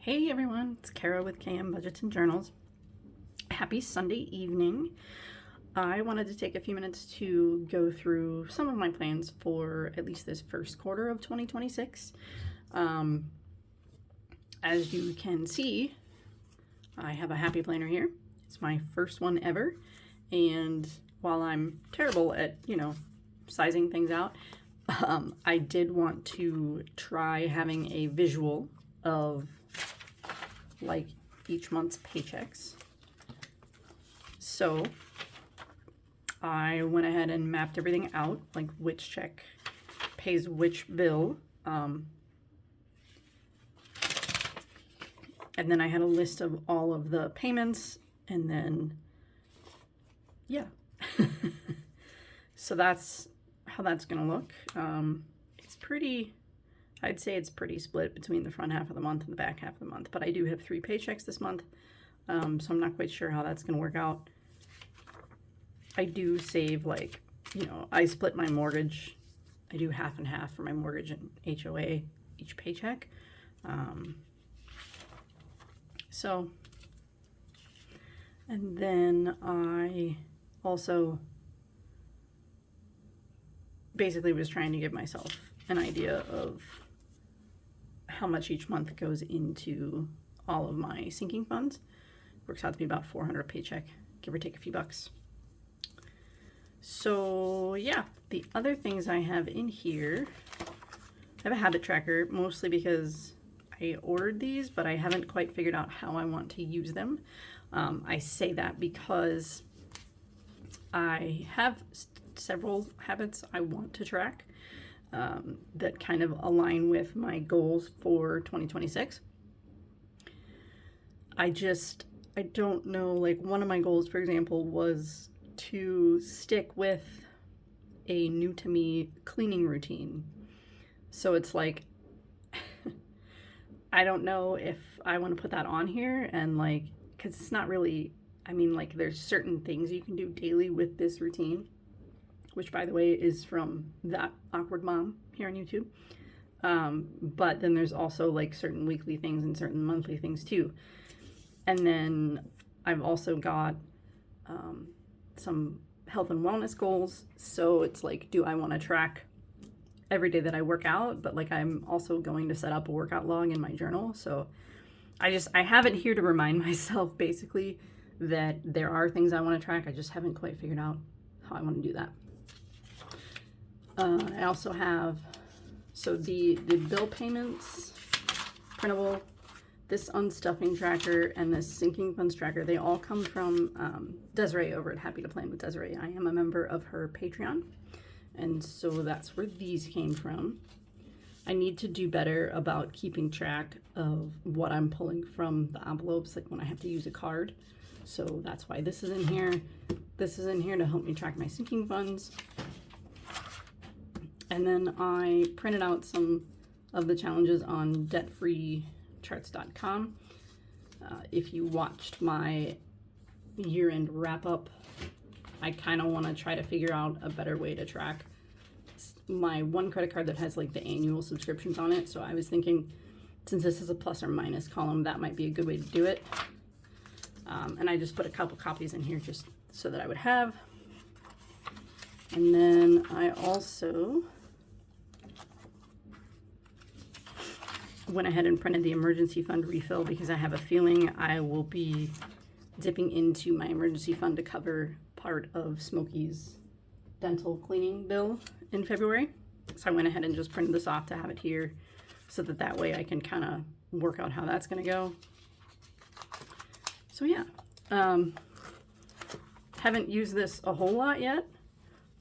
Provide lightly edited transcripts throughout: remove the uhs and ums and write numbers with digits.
Hey everyone, it's Kara with KM Budgets and Journals. Happy Sunday evening. I wanted to take a few minutes to go through some of my plans for at least this first quarter of 2026. As you can see, I have a happy planner here. It's my first one ever, and while I'm terrible at, sizing things out, I did want to try having a visual of like each month's paychecks. So I went ahead and mapped everything out, like which check pays which bill. And then I had a list of all of the payments, and then, yeah. So that's how that's gonna look. It's pretty, I'd say it's pretty split between the front half of the month and the back half of the month, but I do have 3 paychecks this month, so I'm not quite sure how that's going to work out. I do save, I split my mortgage. I do half and half for my mortgage and HOA each paycheck. And then I also basically was trying to give myself an idea of how much each month goes into all of my sinking funds. Works out to be about $400 a paycheck, give or take a few bucks. So yeah, the other things I have in here, I have a habit tracker, mostly because I ordered these, but I haven't quite figured out how I want to use them. I say that because I have several habits I want to track. That kind of align with my goals for 2026. I don't know, like one of my goals, for example, was to stick with a new to me cleaning routine. So it's like, I don't know if I want to put that on here, and because it's not really, there's certain things you can do daily with this routine, which, by the way, is from That Awkward Mom here on YouTube. But then there's also certain weekly things and certain monthly things too. And then I've also got some health and wellness goals. So it's do I want to track every day that I work out? But I'm also going to set up a workout log in my journal. So I have it here to remind myself basically that there are things I want to track. I just haven't quite figured out how I want to do that. I also have, the bill payments, printable, this unstuffing tracker, and this sinking funds tracker, they all come from Desiree over at Happy to Plan with Desiree. I am a member of her Patreon, and so that's where these came from. I need to do better about keeping track of what I'm pulling from the envelopes, when I have to use a card. So that's why this is in here. This is in here to help me track my sinking funds. And then I printed out some of the challenges on debtfreecharts.com. If you watched my year-end wrap-up, I kind of want to try to figure out a better way to track my one credit card that has the annual subscriptions on it. So I was thinking, since this is a plus or minus column, that might be a good way to do it. And I just put a couple copies in here just so that I would have. And then I also went ahead and printed the emergency fund refill because I have a feeling I will be dipping into my emergency fund to cover part of Smokey's dental cleaning bill in February. So I went ahead and just printed this off to have it here so that way I can kind of work out how that's going to go. So yeah, haven't used this a whole lot yet.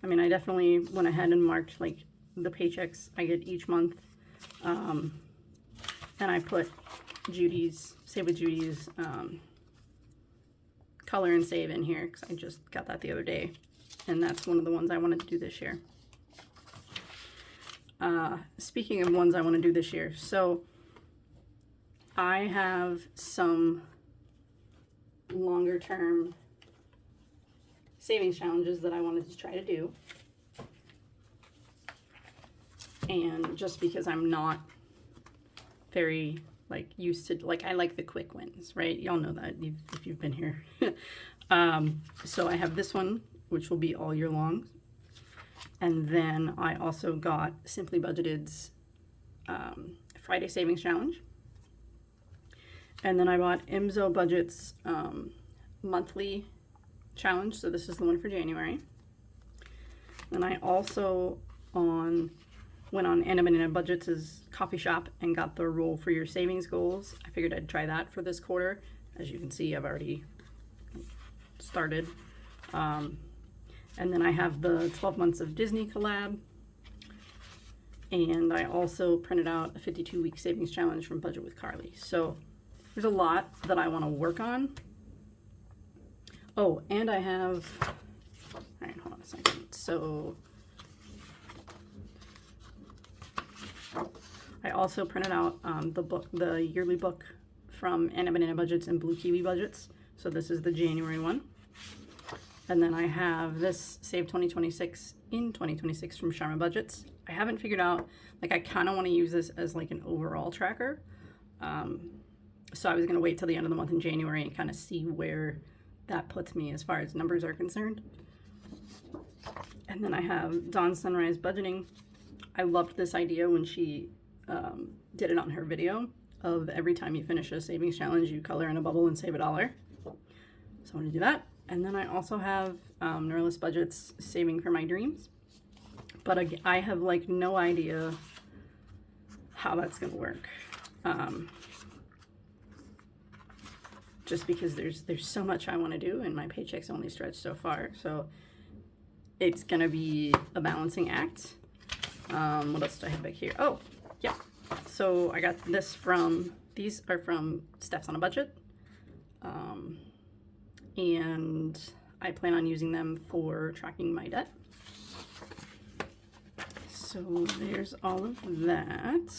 I definitely went ahead and marked the paychecks I get each month. And I put Judy's, Save with Judy's color and save in here because I just got that the other day. And that's one of the ones I wanted to do this year. Speaking of ones I want to do this year, so I have some longer term savings challenges that I wanted to try to do. And just because I'm not very like used to, like I like the quick wins, right? Y'all know that if you've been here. So I have this one, which will be all year long. And then I also got Simply Budgeted's Friday Savings Challenge. And then I bought Imzo Budget's monthly challenge. So this is the one for January. And I also went on Anna Banana Budgets' coffee shop and got the Roll for Your Savings Goals. I figured I'd try that for this quarter. As you can see, I've already started. And then I have the 12 Months of Disney collab. And I also printed out a 52-week savings challenge from Budget with Carly. So there's a lot that I want to work on. Oh, and I have, all right, hold on a second. So I also printed out the yearly book from Anna Banana Budgets and Blue Kiwi Budgets. So this is the January one. And then I have this Save 2026 in 2026 from Sharma Budgets. I haven't figured out, like I kind of want to use this as like an overall tracker. So I was going to wait till the end of the month in January and kind of see where that puts me as far as numbers are concerned. And then I have Dawn Sunrise Budgeting. I loved this idea when she did it on her video of every time you finish a savings challenge, you color in a bubble and save $1. So I want to do that. And then I also have Nerless Budgets Saving for My Dreams. But I have like no idea how that's going to work. Just because there's so much I want to do and my paycheck's only stretched so far. So it's going to be a balancing act. What else do I have back here? Oh, yeah. So I got this these are from Steph's on a Budget. And I plan on using them for tracking my debt. So there's all of that.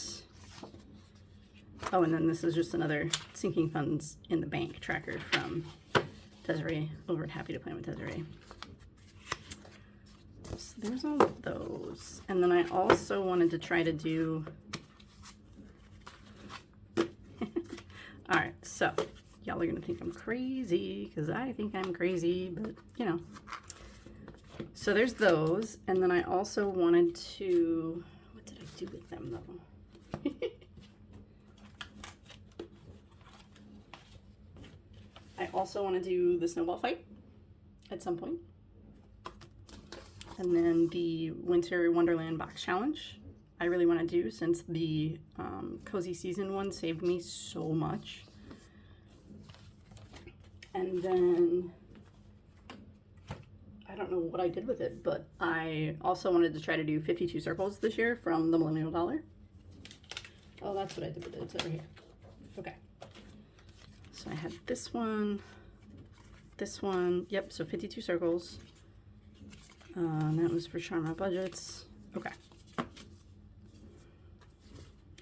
Oh, and then this is just another sinking funds in the bank tracker from Desiree over at Happy to Plan with Desiree. So there's all of those. And then I also wanted to try to do, all right, so y'all are gonna think I'm crazy because I think I'm crazy, but you know. So there's those, and then I also wanted to, what did I do with them though? I also want to do the snowball fight at some point. And then the Winter Wonderland box challenge I really want to do since the Cozy Season one saved me so much. And then I don't know what I did with it, but I also wanted to try to do 52 circles this year from the Millennial Dollar. Oh, that's what I did with it. It's over here. Okay. So I had this one. Yep, so 52 circles. That was for Sharma Budgets. Okay.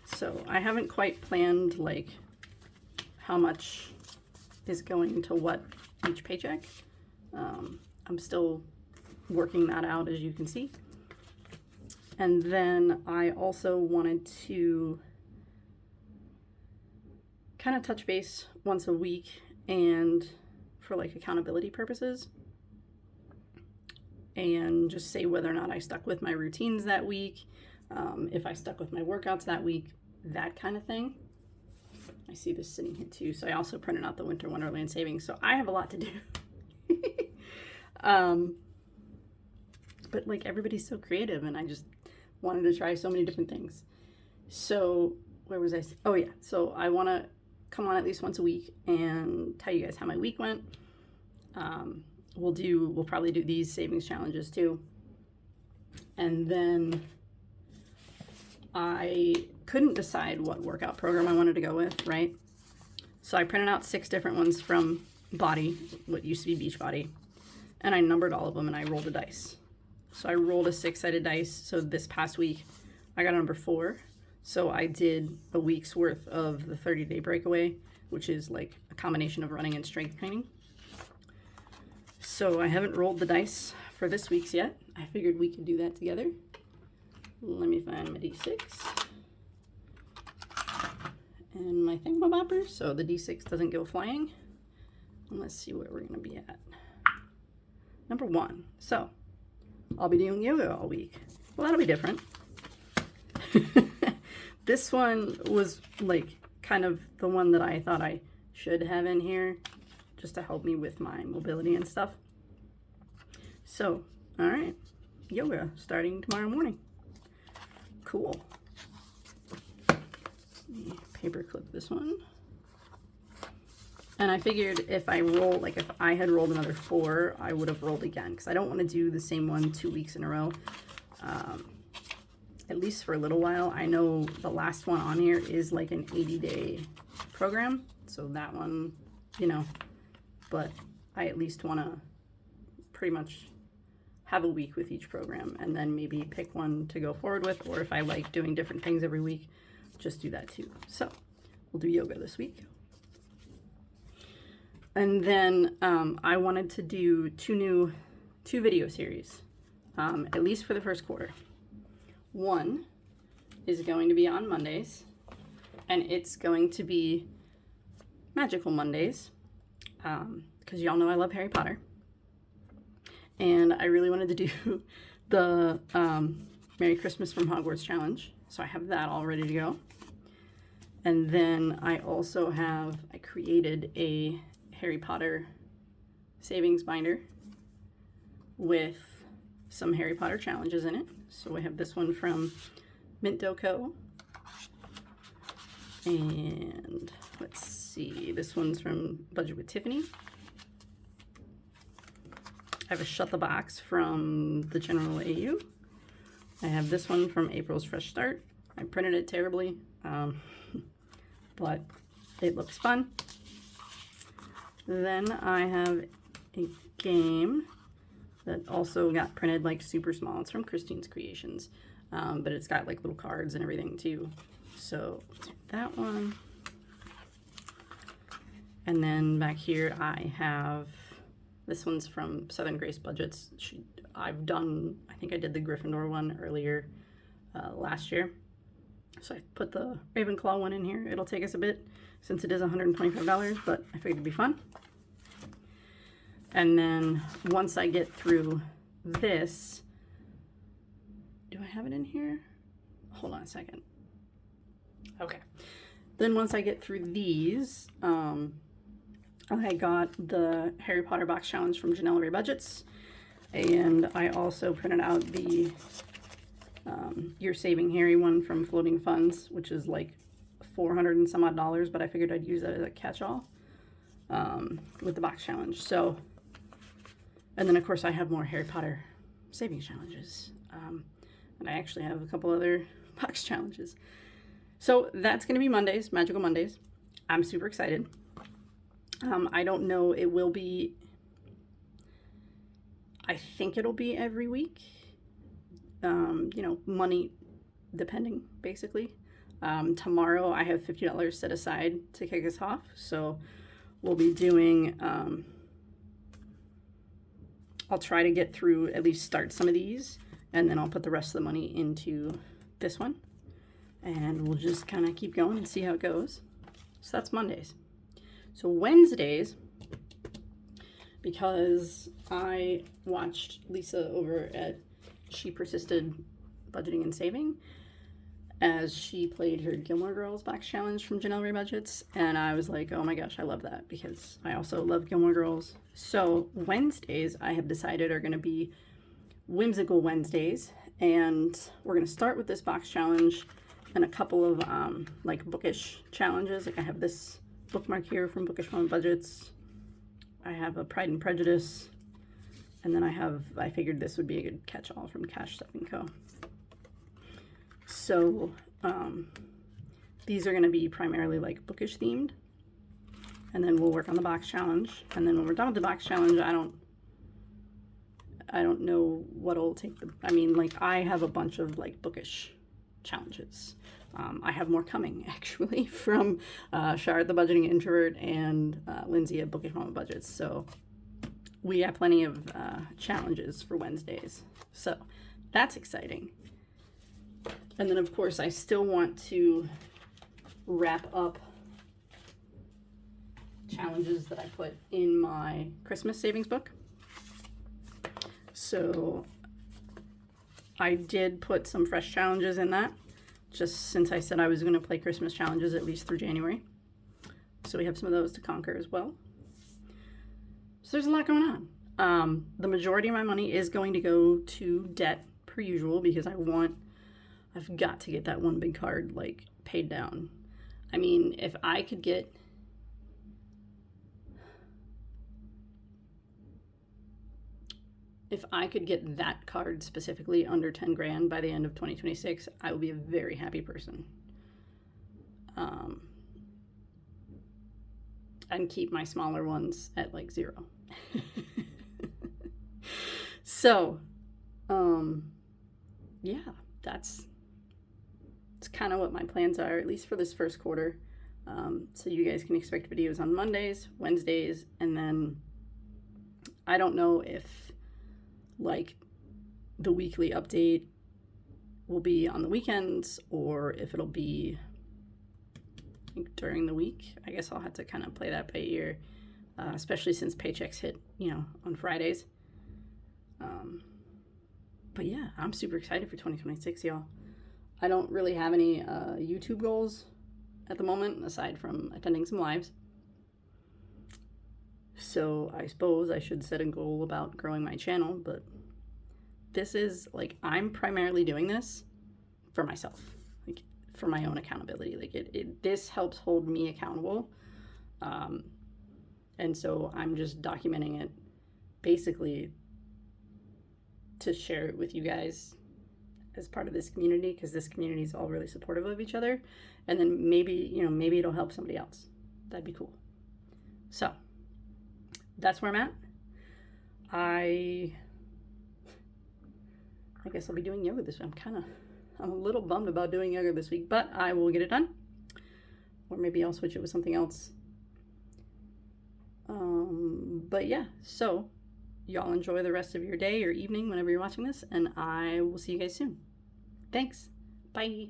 So I haven't quite planned like how much is going to what each paycheck. I'm still working that out, as you can see. And then I also wanted to kind of touch base once a week and for like accountability purposes, and just say whether or not I stuck with my routines that week, if I stuck with my workouts that week, that kind of thing. I see this sitting here too. So I also printed out the Winter Wonderland savings. So I have a lot to do. But like everybody's so creative and I just wanted to try so many different things. So where was I? Oh yeah. So I want to come on at least once a week and tell you guys how my week went. We'll probably do these savings challenges too. And then I couldn't decide what workout program I wanted to go with, right? So I printed out 6 different ones from Body, what used to be Beachbody, and I numbered all of them and I rolled a dice. So I rolled a 6-sided dice. So this past week I got a number 4. So I did a week's worth of the 30-day breakaway, which is like a combination of running and strength training. So I haven't rolled the dice for this week's yet. I figured we could do that together. Let me find my D6 and my thingamaboppers so the D6 doesn't go flying. And let's see where we're going to be at. Number 1. So, I'll be doing yoga all week. Well, that'll be different. This one was like kind of the one that I thought I should have in here just to help me with my mobility and stuff. So, all right, yoga starting tomorrow morning. Cool. Paper clip this one. And I figured if I roll, like if I had rolled another 4, I would have rolled again because I don't want to do the same one 2 weeks in a row. At least for a little while. I know the last one on here is like an 80-day program. So that one, you know, but I at least want to pretty much have a week with each program and then maybe pick one to go forward with, or if I like doing different things every week, just do that too. So we'll do yoga this week. And then I wanted to do two video series, at least for the first quarter. One is going to be on Mondays, and it's going to be Magical Mondays, because y'all know I love Harry Potter. And I really wanted to do the Merry Christmas from Hogwarts challenge, so I have that all ready to go. And then I also I created a Harry Potter savings binder with some Harry Potter challenges in it. So I have this one from Mint Co. And let's see, this one's from Budget with Tiffany. I have a Shut the Box from the General AU. I have this one from April's Fresh Start. I printed it terribly, but it looks fun. Then I have a game that also got printed like super small. It's from Christine's Creations, but it's got like little cards and everything too. So that one. And then back here I have, this one's from Southern Grace Budgets. I think I did the Gryffindor one earlier last year. So I put the Ravenclaw one in here. It'll take us a bit since it is $125, but I figured it'd be fun. And then once I get through this, do I have it in here? Hold on a second. Okay. Then once I get through these, I got the Harry Potter box challenge from Janelle Ray Budgets, and I also printed out the You're Saving Harry one from Floating Funds, which is like $400 and some odd, but I figured I'd use that as a catch-all with the box challenge. So, and then of course I have more Harry Potter savings challenges, and I actually have a couple other box challenges. So that's going to be Mondays, Magical Mondays. I'm super excited. I don't know, it will be, I think it'll be every week, you know, money depending, basically. Tomorrow I have $50 set aside to kick us off, so we'll be doing, I'll try to get through, at least start some of these, and then I'll put the rest of the money into this one, and we'll just kind of keep going and see how it goes. So that's Mondays. So Wednesdays, because I watched Lisa over at She Persisted Budgeting and Saving as she played her Gilmore Girls box challenge from Janelle Ray Budgets, and I was like, oh my gosh, I love that because I also love Gilmore Girls. So Wednesdays I have decided are going to be Whimsical Wednesdays, and we're going to start with this box challenge and a couple of like bookish challenges. Like I have this bookmark here from Bookish Mom Budgets. I have a Pride and Prejudice, and then I figured this would be a good catch-all from Cash Stuff & Co. So these are going to be primarily like bookish themed, and then we'll work on the box challenge, and then when we're done with the box challenge, I don't know what'll take I mean, like I have a bunch of like bookish challenges. I have more coming actually from Shar the Budgeting Introvert and Lindsay at Bookish Mama Budgets. So we have plenty of challenges for Wednesdays. So that's exciting. And then of course I still want to wrap up challenges that I put in my Christmas savings book. So I did put some fresh challenges in that, just since I said I was going to play Christmas challenges at least through January. So we have some of those to conquer as well. So there's a lot going on. The majority of my money is going to go to debt per usual, because I've got to get that one big card like paid down. I mean, if I could get that card specifically under 10 grand by the end of 2026, I will be a very happy person. And keep my smaller ones at like 0. So, yeah, that's kind of what my plans are, at least for this first quarter. So you guys can expect videos on Mondays, Wednesdays, and then I don't know if like the weekly update will be on the weekends or if it'll be during the week. I guess I'll have to kind of play that by ear, especially since paychecks hit, on Fridays. But yeah, I'm super excited for 2026, y'all. I don't really have any YouTube goals at the moment, aside from attending some lives. So I suppose I should set a goal about growing my channel, but this is like, I'm primarily doing this for myself, like for my own accountability. Like this helps hold me accountable. And so I'm just documenting it basically to share it with you guys as part of this community, because this community is all really supportive of each other. And then maybe it'll help somebody else. That'd be cool. So that's where I'm at. I guess I'll be doing yoga this week. I'm a little bummed about doing yoga this week, but I will get it done. Or maybe I'll switch it with something else. But yeah, so y'all enjoy the rest of your day or evening whenever you're watching this, and I will see you guys soon. Thanks. Bye.